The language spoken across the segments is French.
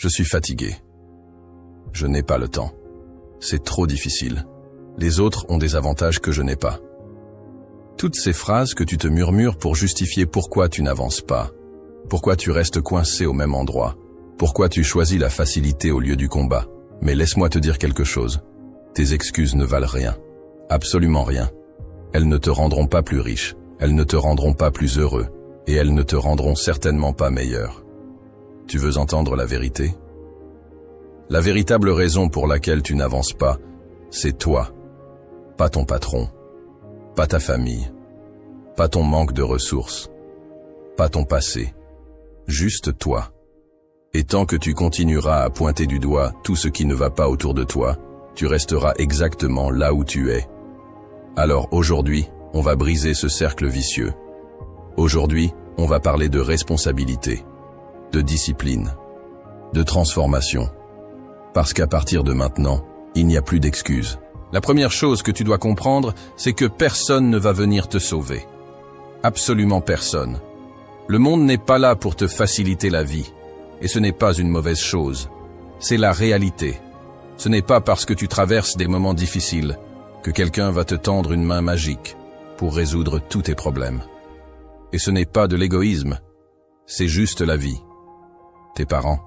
Je suis fatigué. Je n'ai pas le temps. C'est trop difficile. Les autres ont des avantages que je n'ai pas. Toutes ces phrases que tu te murmures pour justifier pourquoi tu n'avances pas, pourquoi tu restes coincé au même endroit, pourquoi tu choisis la facilité au lieu du combat. Mais laisse-moi te dire quelque chose. Tes excuses ne valent rien. Absolument rien. Elles ne te rendront pas plus riche, elles ne te rendront pas plus heureux, et elles ne te rendront certainement pas meilleur. Tu veux entendre la vérité? La véritable raison pour laquelle tu n'avances pas, c'est toi. Pas ton patron, pas ta famille, pas ton manque de ressources, pas ton passé, juste toi. Et tant que tu continueras à pointer du doigt tout ce qui ne va pas autour de toi, tu resteras exactement là où tu es. Alors aujourd'hui, on va briser ce cercle vicieux. Aujourd'hui, on va parler de responsabilité, de discipline, de transformation. Parce qu'à partir de maintenant, il n'y a plus d'excuses. La première chose que tu dois comprendre, c'est que personne ne va venir te sauver. Absolument personne. Le monde n'est pas là pour te faciliter la vie. Et ce n'est pas une mauvaise chose. C'est la réalité. Ce n'est pas parce que tu traverses des moments difficiles que quelqu'un va te tendre une main magique pour résoudre tous tes problèmes. Et ce n'est pas de l'égoïsme. C'est juste la vie. Tes parents,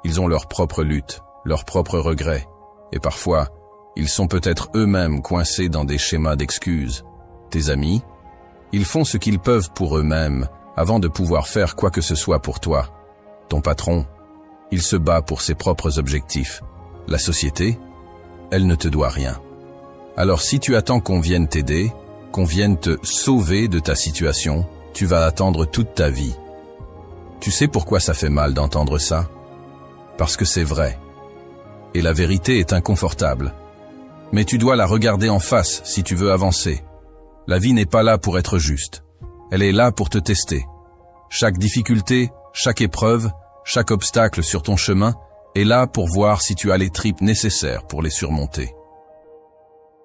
ils ont leur propre lutte, leurs propres regrets. Et parfois, ils sont peut-être eux-mêmes coincés dans des schémas d'excuses. Tes amis, ils font ce qu'ils peuvent pour eux-mêmes avant de pouvoir faire quoi que ce soit pour toi. Ton patron, il se bat pour ses propres objectifs. La société, elle ne te doit rien. Alors si tu attends qu'on vienne t'aider, qu'on vienne te sauver de ta situation, tu vas attendre toute ta vie. Tu sais pourquoi ça fait mal d'entendre ça? Parce que c'est vrai. Et la vérité est inconfortable. Mais tu dois la regarder en face si tu veux avancer. La vie n'est pas là pour être juste. Elle est là pour te tester. Chaque difficulté, chaque épreuve, chaque obstacle sur ton chemin est là pour voir si tu as les tripes nécessaires pour les surmonter.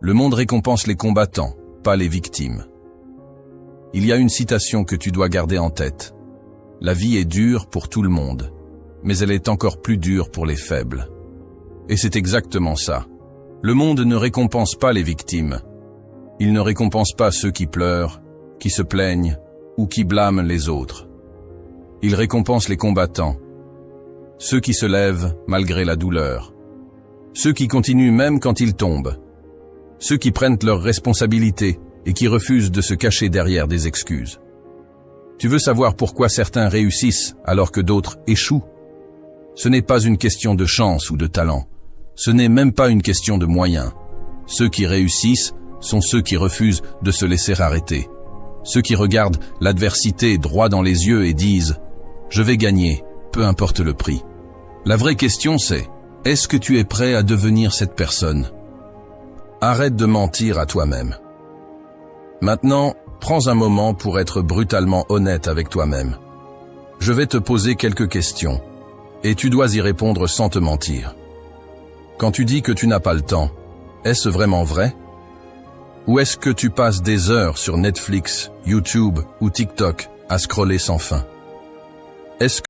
Le monde récompense les combattants, pas les victimes. Il y a une citation que tu dois garder en tête. La vie est dure pour tout le monde, mais elle est encore plus dure pour les faibles. Et c'est exactement ça. Le monde ne récompense pas les victimes. Il ne récompense pas ceux qui pleurent, qui se plaignent ou qui blâment les autres. Il récompense les combattants, ceux qui se lèvent malgré la douleur, ceux qui continuent même quand ils tombent, ceux qui prennent leurs responsabilités et qui refusent de se cacher derrière des excuses. Tu veux savoir pourquoi certains réussissent alors que d'autres échouent? Ce n'est pas une question de chance ou de talent. Ce n'est même pas une question de moyens. Ceux qui réussissent sont ceux qui refusent de se laisser arrêter. Ceux qui regardent l'adversité droit dans les yeux et disent « Je vais gagner, peu importe le prix ». La vraie question c'est « Est-ce que tu es prêt à devenir cette personne ?» Arrête de mentir à toi-même. Maintenant, prends un moment pour être brutalement honnête avec toi-même. Je vais te poser quelques questions, et tu dois y répondre sans te mentir. Quand tu dis que tu n'as pas le temps, est-ce vraiment vrai? Ou est-ce que tu passes des heures sur Netflix, YouTube ou TikTok à scroller sans fin? Est-ce